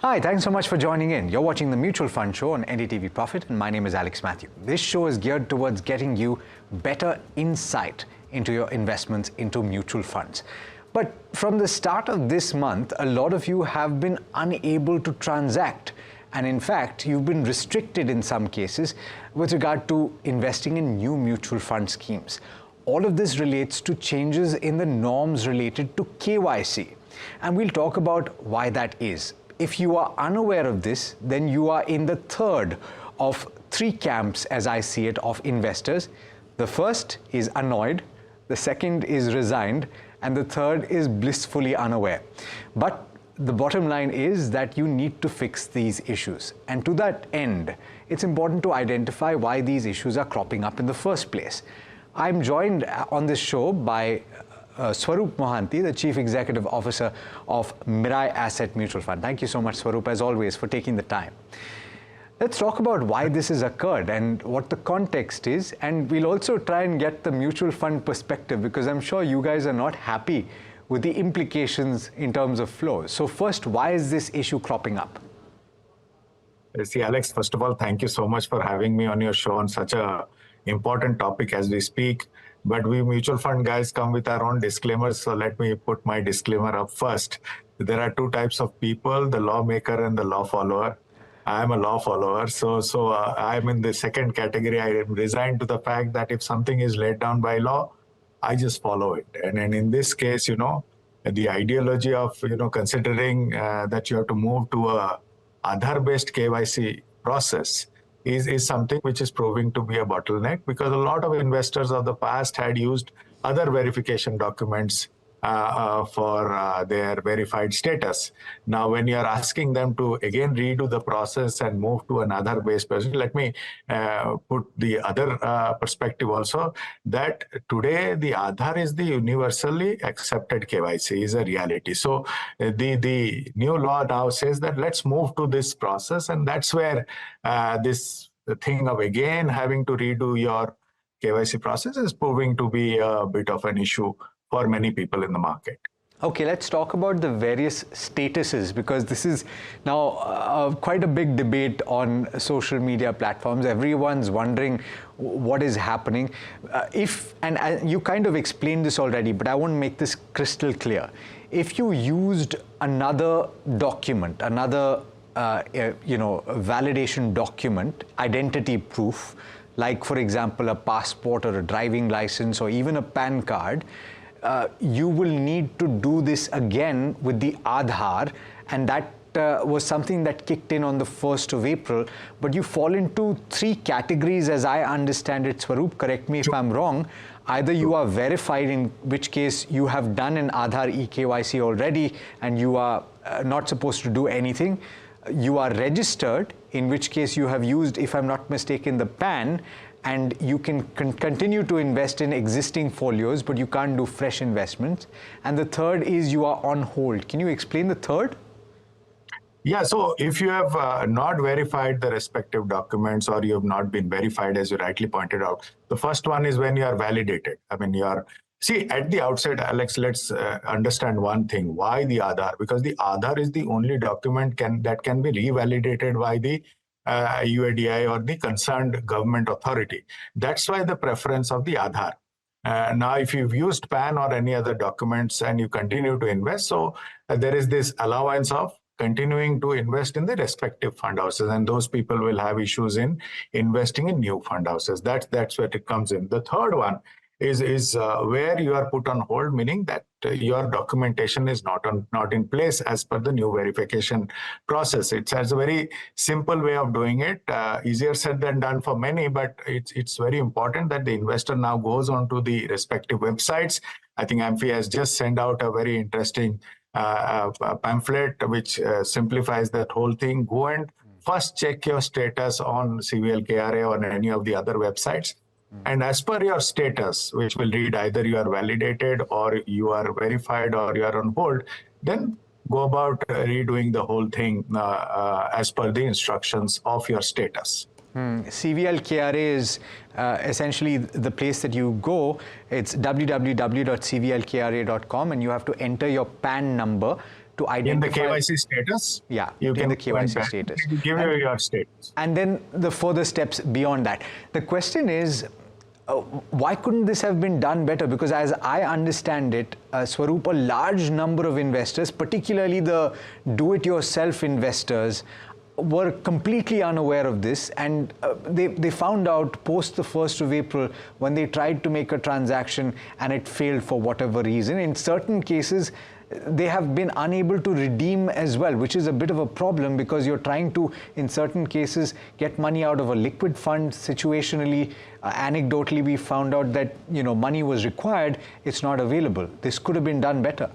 Hi, thanks so much for joining in. You're watching the Mutual Fund Show on NDTV Profit, and my name is Alex Matthew. This show is geared towards getting you better insight into your investments into mutual funds. But from the start of this month, a lot of you have been unable to transact. And in fact, you've been restricted in some cases with regard to investing in new mutual fund schemes. All of this relates to changes in the norms related to KYC. And we'll talk about why that is. If you are unaware of this, then you are in the third of three camps, as I see it, of investors. The first is annoyed, the second is resigned, and the third is blissfully unaware. But the bottom line is that you need to fix these issues. And to that end, it's important to identify why these issues are cropping up in the first place. I'm joined on this show by Swaroop Mohanty, the Chief Executive Officer of Mirai Asset Mutual Fund. Thank you so much, Swaroop, as always, for taking the time. Let's talk about why this has occurred and what the context is, and we'll also try and get the mutual fund perspective, because I'm sure you guys are not happy with the implications in terms of flows. So first, why is this issue cropping up? See, Alex, first of all, thank you so much for having me on your show on such a important topic as we speak. But we mutual fund guys come with our own disclaimers, so let me put my disclaimer up first. There are two types of people, the lawmaker and the law follower. I am a law follower, so I'm in the second category. I am resigned to the fact that if something is laid down by law, I just follow it. And in this case, the ideology of, considering that you have to move to a Aadhaar-based KYC process is something which is proving to be a bottleneck, because a lot of investors of the past had used other verification documents for their verified status. Now, when you're asking them to again redo the process and move to an Aadhaar-based person, let me put the other perspective also, that today the Aadhaar is the universally accepted KYC, is a reality. So the new law now says that let's move to this process, and that's where this thing of again having to redo your KYC process is proving to be a bit of an issue for many people in the market. Okay, let's talk about the various statuses, because this is now quite a big debate on social media platforms. Everyone's wondering what is happening. And you kind of explained this already, but I want to make this crystal clear. If you used another document, another validation document, identity proof, like for example a passport or a driving license or even a PAN card, you will need to do this again with the Aadhaar, and that was something that kicked in on the 1st of April. But you fall into three categories, as I understand it. Swaroop, correct me if I'm wrong. Either you are verified, in which case you have done an Aadhaar eKYC already and you are not supposed to do anything. You are registered, in which case you have used, if I'm not mistaken, the PAN, and you can continue to invest in existing folios, but you can't do fresh investments. And the third is you are on hold. Can you explain the third? Yeah, so if you have not verified the respective documents, or you have not been verified, as you rightly pointed out, the first one is when you are validated. I mean, see, at the outset, Alex, let's understand one thing. Why the Aadhaar? Because the Aadhaar is the only document that can be revalidated by the UADI or the concerned government authority. That's why the preference of the Aadhaar. Now, if you've used PAN or any other documents and you continue to invest, so there is this allowance of continuing to invest in the respective fund houses, and those people will have issues in investing in new fund houses. That's where it comes in. The third one is where you are put on hold, meaning that your documentation is not in place as per the new verification process. It has a very simple way of doing it, easier said than done for many, but it's very important that the investor now goes onto the respective websites. I think AMFI has just sent out a very interesting pamphlet which simplifies that whole thing. Go and first check your status on CVL-KRA or any of the other websites. And as per your status, which will read either you are validated or you are verified or you are on hold, then go about redoing the whole thing as per the instructions of your status. CVL-KRA is essentially the place that you go. It's www.cvlkra.com, and you have to enter your PAN number to identify... In the KYC status? Yeah, you in can the KYC status. Give you your status. And then the further steps beyond that. The question is, why couldn't this have been done better? Because as I understand it, Swaroop, a large number of investors, particularly the do-it-yourself investors, were completely unaware of this, and they found out post the 1st of April when they tried to make a transaction and it failed for whatever reason. In certain cases, they have been unable to redeem as well, which is a bit of a problem because you're trying to, in certain cases, get money out of a liquid fund. Situationally, anecdotally, we found out that money was required, it's not available. This could have been done better.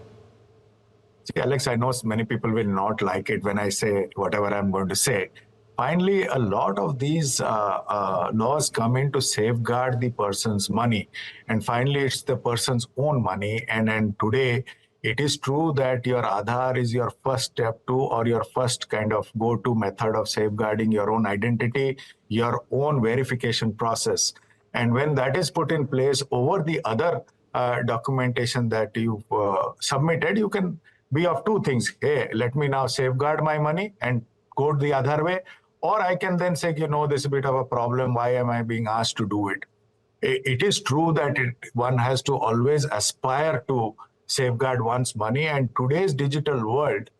See, Alex, I know many people will not like it when I say whatever I'm going to say. Finally, a lot of these laws come in to safeguard the person's money. And finally, it's the person's own money. And today, it is true that your Aadhaar is your first step to, or your first kind of go-to method of safeguarding your own identity, your own verification process. And when that is put in place over the other documentation that you've submitted, you can be of two things. Hey, let me now safeguard my money and go the other way. Or I can then say, this is a bit of a problem. Why am I being asked to do it? It is true that one has to always aspire to safeguard one's money. And today's digital world,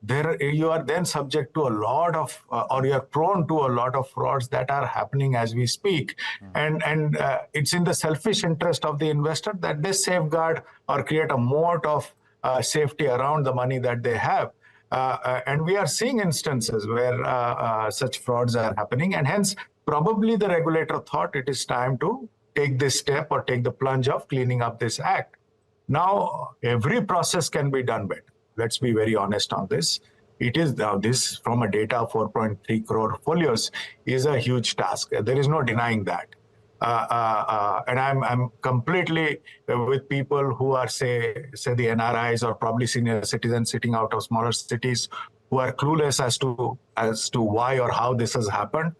there you are then subject to a lot of, or you're prone to a lot of frauds that are happening as we speak. And it's in the selfish interest of the investor that they safeguard or create a moat of safety around the money that they have. And we are seeing instances where such frauds are happening. And hence, probably the regulator thought it is time to take this step or take the plunge of cleaning up this act. Now, every process can be done better. Let's be very honest on this. It is this from a data of 4.3 crore folios is a huge task. There is no denying that. And I'm completely with people who are, say the NRIs or probably senior citizens sitting out of smaller cities who are clueless as to why or how this has happened.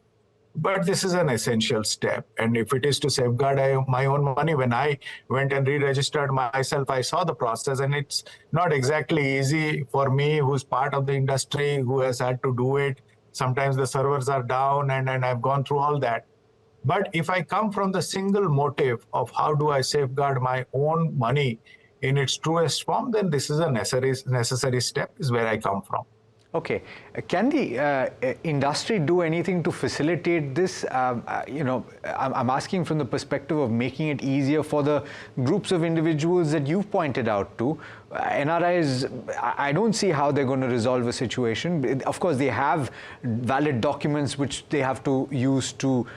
But this is an essential step. And if it is to safeguard my own money, when I went and re-registered myself, I saw the process, and it's not exactly easy for me, who's part of the industry, who has had to do it. Sometimes the servers are down, and I've gone through all that. But if I come from the single motive of how do I safeguard my own money in its truest form, then this is a necessary step, is where I come from. Okay. Can the industry do anything to facilitate this? I'm asking from the perspective of making it easier for the groups of individuals that you've pointed out to. NRIs, I don't see how they're going to resolve a situation. Of course, they have valid documents which they have to use to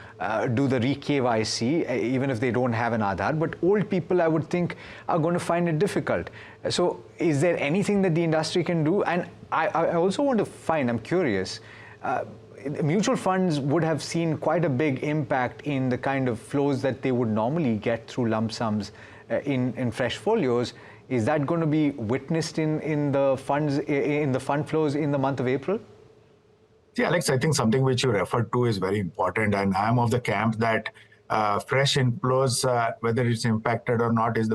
do the re-KYC, even if they don't have an Aadhaar. But old people, I would think, are going to find it difficult. So is there anything that the industry can do? And I also want to find, I'm curious, mutual funds would have seen quite a big impact in the kind of flows that they would normally get through lump sums in fresh folios. Is that going to be witnessed in the funds, in the fund flows in the month of April? See, Alex, I think something which you referred to is very important, and I'm of the camp that fresh inflows, whether it's impacted or not, is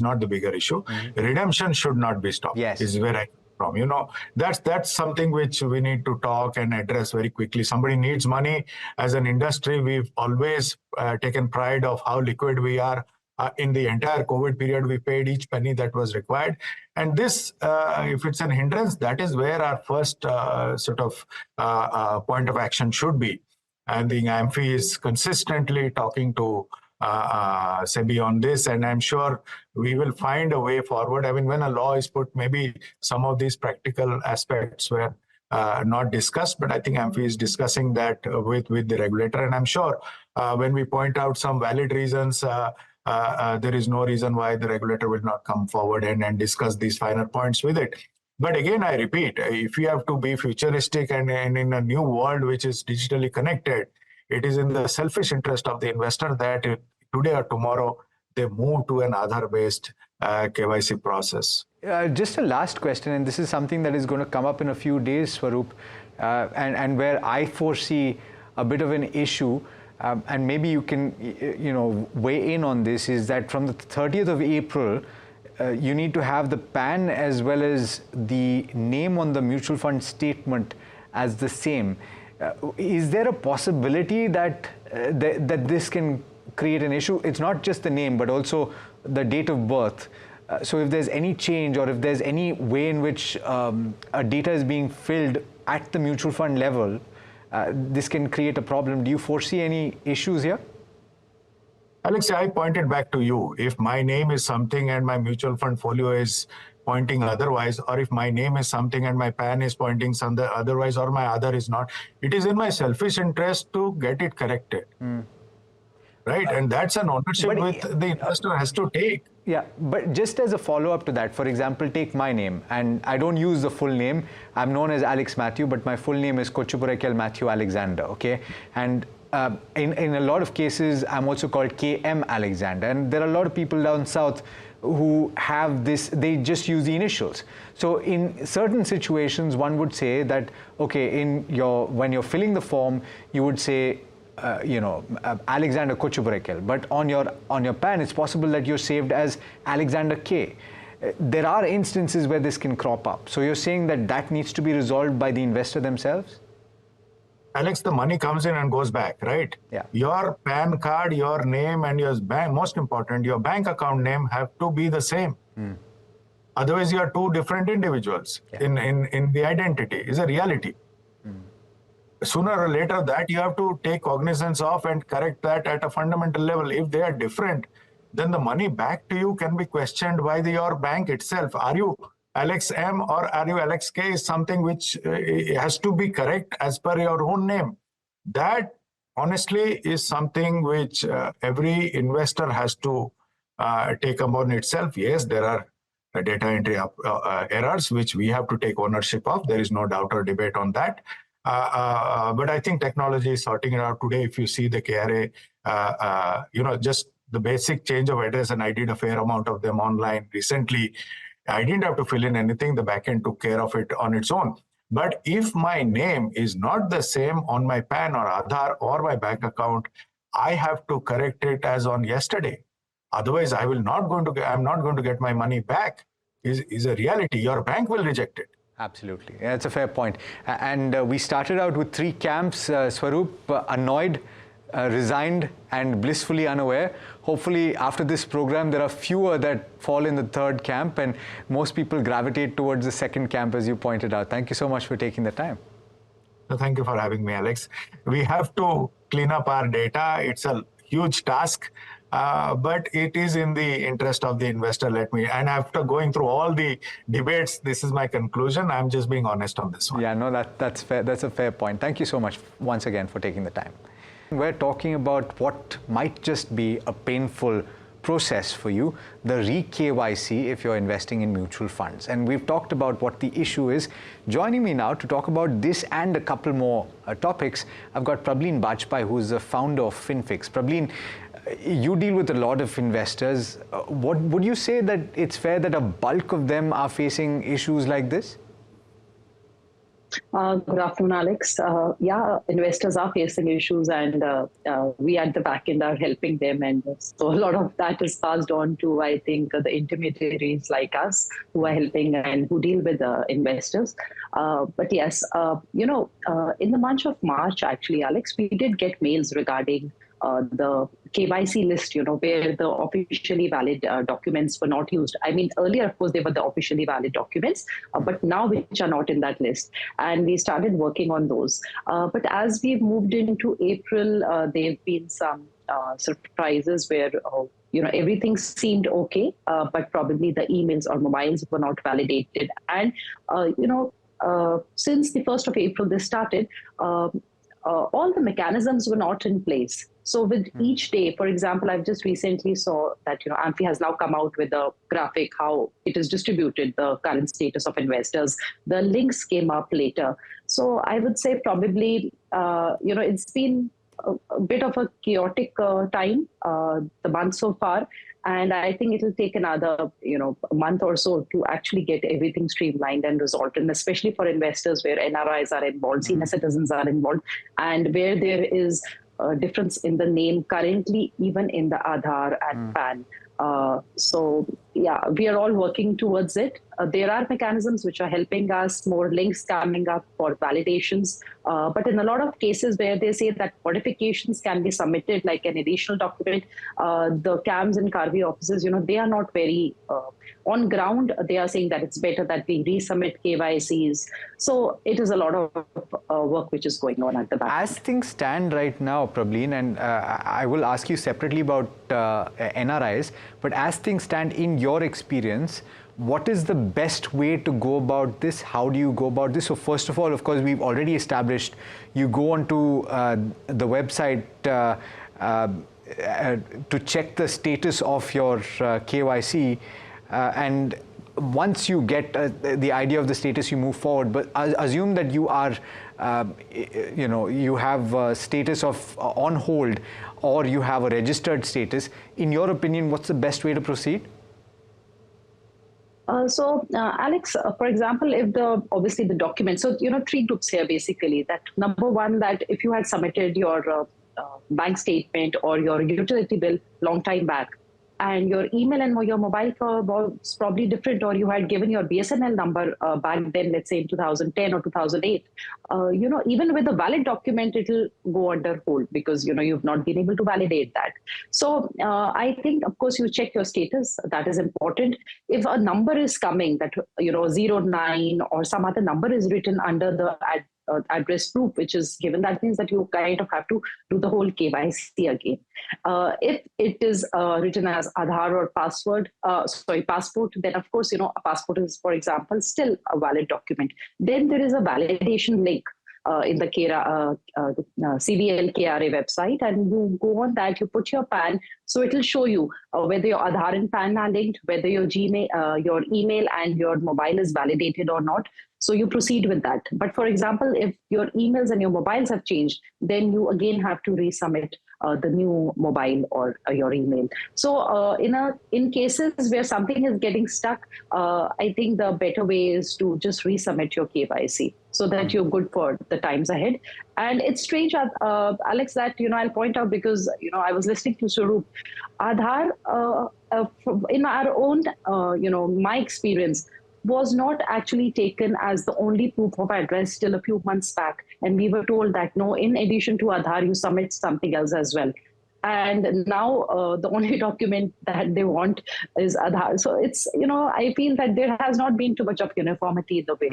not the bigger issue. Mm-hmm. Redemption should not be stopped. Yes. Is where I come from. That's something which we need to talk and address very quickly. Somebody needs money. As an industry, we've always taken pride of how liquid we are. In the entire COVID period, we paid each penny that was required. And this, if it's an hindrance, that is where our first point of action should be. And the AMFI is consistently talking to SEBI on this, and I'm sure we will find a way forward. I mean, when a law is put, maybe some of these practical aspects were not discussed, but I think AMFI is discussing that with the regulator. And I'm sure when we point out some valid reasons, there is no reason why the regulator will not come forward and discuss these finer points with it. But again, I repeat, if we have to be futuristic and in a new world which is digitally connected, it is in the selfish interest of the investor that today or tomorrow they move to an Aadhaar-based KYC process. Just a last question, and this is something that is going to come up in a few days, Swaroop, and where I foresee a bit of an issue. And maybe you can, weigh in on this, is that from the 30th of April, you need to have the PAN as well as the name on the mutual fund statement as the same. Is there a possibility that that this can create an issue? It's not just the name, but also the date of birth. So if there's any change or if there's any way in which data is being filled at the mutual fund level, this can create a problem. Do you foresee any issues here? Alex, I pointed back to you. If my name is something and my mutual fund folio is pointing otherwise, or if my name is something and my PAN is pointing something otherwise, or my other is not, it is in my selfish interest to get it corrected. Right? And that's an ownership which the investor has to take. Yeah, but just as a follow-up to that, for example, take my name, and I don't use the full name. I'm known as Alex Matthew, but my full name is Kochupurekal Matthew Alexander, okay? And in a lot of cases, I'm also called KM Alexander. And there are a lot of people down south who have this, they just use the initials. So in certain situations, one would say that, okay, when you're filling the form, you would say, Alexander Kochupurekal, but on your PAN, it's possible that you're saved as Alexander K. There are instances where this can crop up. So you're saying that that needs to be resolved by the investor themselves? Alex, the money comes in and goes back, right? Yeah. Your PAN card, your name, and your bank, most important, your bank account name have to be the same. Otherwise, you are two different individuals in the identity. Is a reality. Sooner or later, that you have to take cognizance of and correct that at a fundamental level. If they are different, then the money back to you can be questioned by your bank itself. Are you Alex M or are you Alex K is something which has to be correct as per your own name. That honestly is something which every investor has to take upon itself. Yes, there are data entry errors which we have to take ownership of. There is no doubt or debate on that. But I think technology is sorting it out today. If you see the KRA, just the basic change of address, and I did a fair amount of them online recently. I didn't have to fill in anything. The backend took care of it on its own. But if my name is not the same on my PAN or Aadhaar or my bank account, I have to correct it as on yesterday. Otherwise, I'm not going to get my money back. Is a reality. Your bank will reject it. Absolutely. That's a fair point. And we started out with three camps, Swaroop, annoyed, resigned, and blissfully unaware. Hopefully, after this program, there are fewer that fall in the third camp, and most people gravitate towards the second camp, as you pointed out. Thank you so much for taking the time. Thank you for having me, Alex. We have to clean up our data. It's a huge task. But it is in the interest of the investor. And after going through all the debates, this is my conclusion. I'm just being honest on this one. Yeah, no, that's fair. That's a fair point. Thank you so much once again for taking the time. We're talking about what might just be a painful process for you, the re-KYC if you're investing in mutual funds. And we've talked about what the issue is. Joining me now to talk about this and a couple more topics, I've got Prableen Bajpai, who's the founder of FinFix. Prableen, you deal with a lot of investors. What would you say that it's fair that a bulk of them are facing issues like this? Good afternoon, Alex. Yeah, investors are facing issues, and we at the back end are helping them. And so a lot of that is passed on to, I think, the intermediaries like us who are helping and who deal with the investors. But yes, in the month of March, actually, Alex, we did get mails regarding the KYC list, where the officially valid documents were not used. I mean, earlier, of course, they were the officially valid documents, but now which are not in that list. And we started working on those. But as we've moved into April, there have been some surprises where, everything seemed okay, but probably the emails or mobiles were not validated. And, since the 1st of April, this started, all the mechanisms were not in place. So with each day, for example, I've just recently saw that, AMFI has now come out with a graphic, how it is distributed, the current status of investors. The links came up later. So I would say probably, it's been a bit of a chaotic time, the month so far. And I think it will take another, a month or so to actually get everything streamlined and resolved. And especially for investors where NRIs are involved, senior citizens are involved, and where there is a difference in the name currently, even in the Aadhaar and PAN. So yeah, we are all working towards it. There are mechanisms which are helping us, more links coming up for validations. But in a lot of cases where they say that modifications can be submitted like an additional document, the CAMs and CARVI offices, they are not very on ground. They are saying that it's better that we resubmit KYCs. So it is a lot of work which is going on at the back. As things stand right now, Prableen, and I will ask you separately about NRIs, but as things stand in your experience, what is the best way to go about this? How do you go about this? So first of all, of course, we've already established you go onto the website to check the status of your KYC, and once you get the idea of the status, you move forward. But assume that you are, you have status of on hold, or you have a registered status. In your opinion, what's the best way to proceed? Alex, for example, if obviously the document, so, three groups here basically. That number one, that if you had submitted your bank statement or your utility bill long time back, and your email and your mobile was probably different, or you had given your BSNL number back then, let's say in 2010 or 2008, even with a valid document, it'll go under hold because, you've not been able to validate that. So I think, of course, you check your status. That is important. If a number is coming that, 09 or some other number is written under the address proof, which is given, that means that you kind of have to do the whole KYC again. If it is written as Aadhaar or passport, then of course, a passport is, for example, still a valid document. Then there is a validation link in the CVL KRA website, and you go on that, you put your PAN, so it will show you whether your Aadhaar and PAN are linked, whether your Gmail, your email and your mobile is validated or not. So you proceed with that. But for example, if your emails and your mobiles have changed, then you again have to resubmit the new mobile or your email. So in cases where something is getting stuck, I think the better way is to just resubmit your KYC so that you're good for the times ahead. And it's strange, Alex, that, I'll point out because, I was listening to Swaroop. Aadhaar, in our own, my experience, was not actually taken as the only proof of address till a few months back. And we were told that, no, in addition to Aadhaar, you submit something else as well. And now the only document that they want is Aadhaar. So it's, I feel that there has not been too much of uniformity in the way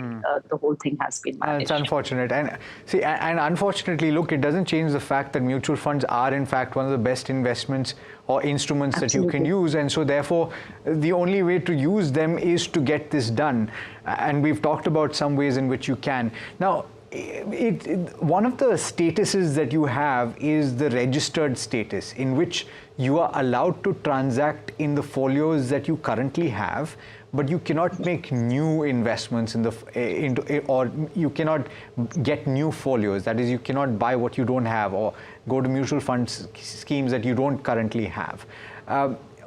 the whole thing has been managed. It's unfortunate. And see, and unfortunately, look, it doesn't change the fact that mutual funds are in fact one of the best investments or instruments that you can use. And so therefore, the only way to use them is to get this done. And we've talked about some ways in which you can. Now, one of the statuses that you have is the registered status, in which you are allowed to transact in the folios that you currently have, but you cannot make new investments or you cannot get new folios. That is, you cannot buy what you don't have or go to mutual fund schemes that you don't currently have.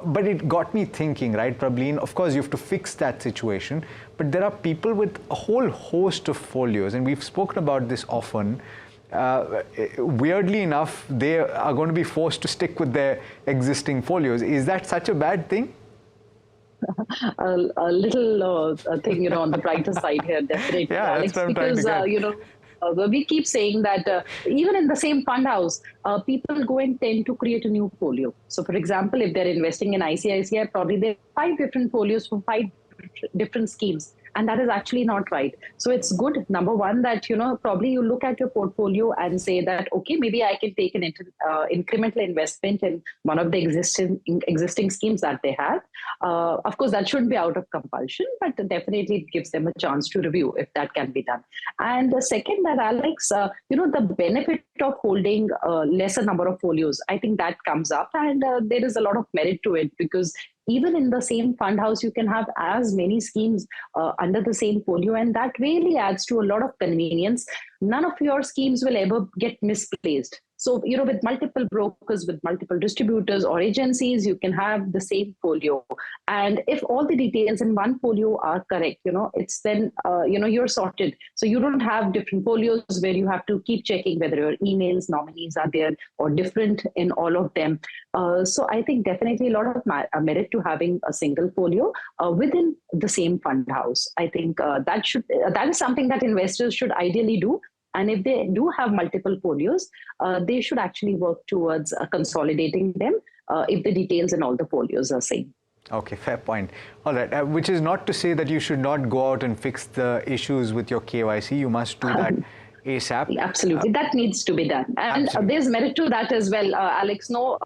But it got me thinking, right, Prableen? Of course, you have to fix that situation, but there are people with a whole host of folios, and we've spoken about this often. Weirdly enough, they are going to be forced to stick with their existing folios. Is that such a bad thing? A little thing, on the brighter side here, definitely, yeah, Alex, that's what I'm trying to get. We keep saying that even in the same fund house, people go and tend to create a new folio. So, for example, if they're investing in ICICI, probably there are 5 different folios from 5 different schemes. And that is actually not right. So it's good, number one, that, probably you look at your portfolio and say that, okay, maybe I can take an incremental investment in one of the existing schemes that they have. Of course, that shouldn't be out of compulsion, but definitely it gives them a chance to review if that can be done. And the second, that Alex, the benefit of holding a lesser number of folios, I think that comes up, and there is a lot of merit to it, because even in the same fund house, you can have as many schemes under the same folio, and that really adds to a lot of convenience. None of your schemes will ever get misplaced. So, with multiple brokers, with multiple distributors or agencies, you can have the same folio. And if all the details in one folio are correct, it's then, you're sorted. So you don't have different folios where you have to keep checking whether your emails, nominees are there or different in all of them. So I think definitely a lot of merit to having a single folio within the same fund house. I think that is something that investors should ideally do. And if they do have multiple folios, they should actually work towards consolidating them if the details in all the folios are same. Okay, fair point. All right, which is not to say that you should not go out and fix the issues with your KYC. You must do that ASAP. Absolutely, that needs to be done. And there's merit to that as well, Alex. No,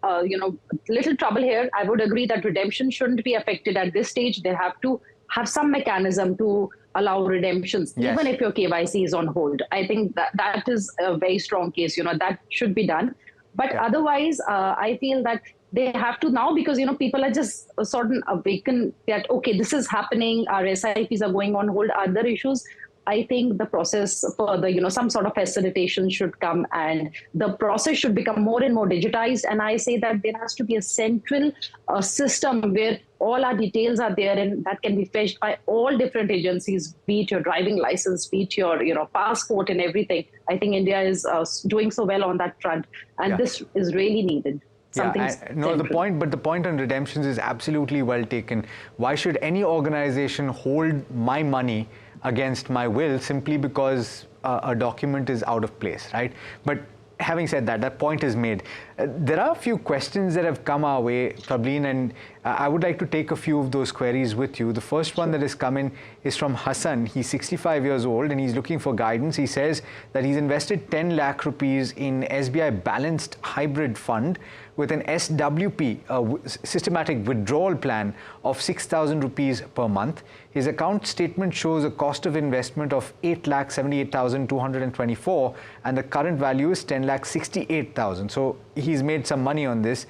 little trouble here. I would agree that redemption shouldn't be affected at this stage. They have to have some mechanism to allow redemptions, even if your KYC is on hold. I think that is a very strong case. That should be done. But otherwise, I feel that they have to now, because people are just sort of awakened that okay, this is happening. Our SIPs are going on hold. Other issues. I think the process further, some sort of facilitation should come, and the process should become more and more digitized. And I say that there has to be a central system where all our details are there, and that can be fetched by all different agencies, be it your driving license, be it your passport and everything. I think India is doing so well on that front, and this is really needed. The point on redemptions is absolutely well taken. Why should any organization hold my money against my will simply because a document is out of place, right? But having said that, that point is made. There are a few questions that have come our way, Prableen, and I would like to take a few of those queries with you. The first one that has come in is from Hassan. He's 65 years old and he's looking for guidance. He says that he's invested 10 lakh rupees in SBI Balanced Hybrid Fund with an SWP, a systematic withdrawal plan of 6,000 rupees per month. His account statement shows a cost of investment of 8,78,224 and the current value is 10,68,000. So he's made some money on this.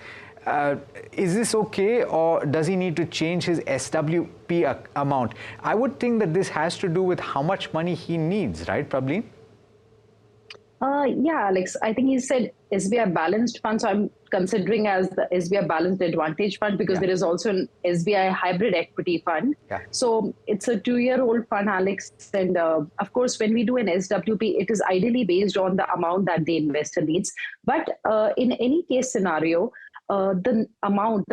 Is this okay, or does he need to change his SWP amount? I would think that this has to do with how much money he needs, right, Prableen? Yeah, Alex, I think he said SBI Balanced Fund, so I'm considering as the SBI Balanced Advantage Fund, because there is also an SBI Hybrid Equity Fund. So it's a 2-year-old fund, Alex. And of course, when we do an SWP, it is ideally based on the amount that the investor needs. But in any case scenario, the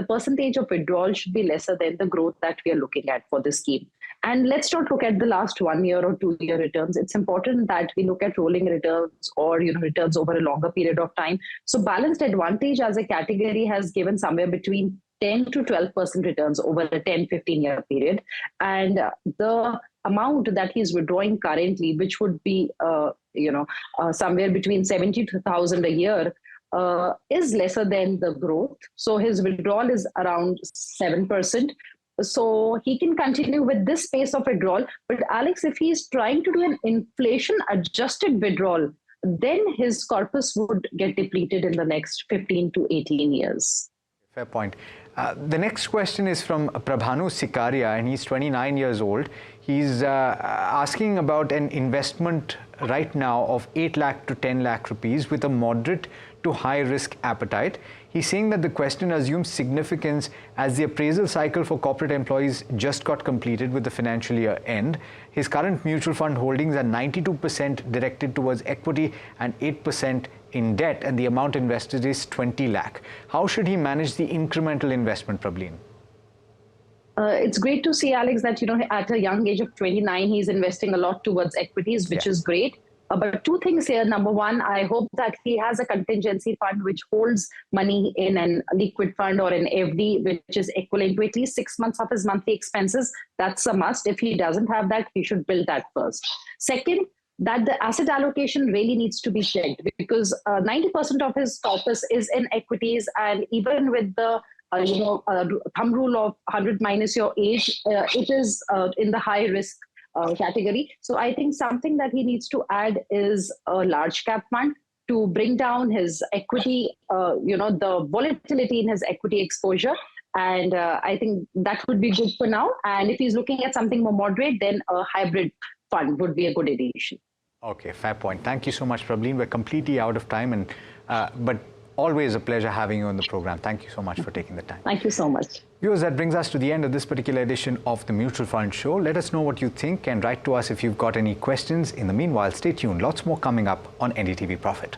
percentage of withdrawal should be lesser than the growth that we are looking at for the scheme. And let's not look at the last 1 year or 2 year returns. It's important that we look at rolling returns or returns over a longer period of time. So Balanced Advantage as a category has given somewhere between 10 to 12% returns over a 10-15 year period. And the amount that he's withdrawing currently, which would be somewhere between 70,000 a year, is lesser than the growth. So his withdrawal is around 7%. So he can continue with this pace of withdrawal. But Alex, if he's trying to do an inflation adjusted withdrawal, then his corpus would get depleted in the next 15 to 18 years. Fair point. The next question is from Prabhanu Sikaria, and he's 29 years old. He's asking about an investment right now of 8 lakh to 10 lakh rupees with a moderate to high risk appetite. He's saying that the question assumes significance as the appraisal cycle for corporate employees just got completed with the financial year end. His current mutual fund holdings are 92% directed towards equity and 8% in debt, and the amount invested is 20 lakh. How should he manage the incremental investment, Prableen? It's great to see, Alex, that at a young age of 29, he's investing a lot towards equities, which is great. But two things here. Number one, I hope that he has a contingency fund which holds money in an liquid fund or an FD, which is equivalent to at least 6 months of his monthly expenses. That's a must. If he doesn't have that, he should build that first. Second, that the asset allocation really needs to be checked, because 90% of his corpus is in equities, and even with the thumb rule of 100 minus your age, it is in the high risk category. So I think something that he needs to add is a large cap fund to bring down his equity, the volatility in his equity exposure. And I think that would be good for now. And if he's looking at something more moderate, then a hybrid fund would be a good addition. Okay, fair point. Thank you so much, Prableen. We're completely out of time, and But always a pleasure having you on the program. Thank you so much for taking the time. Thank you so much. Viewers, that brings us to the end of this particular edition of the Mutual Fund Show. Let us know what you think and write to us if you've got any questions. In the meanwhile, stay tuned. Lots more coming up on NDTV Profit.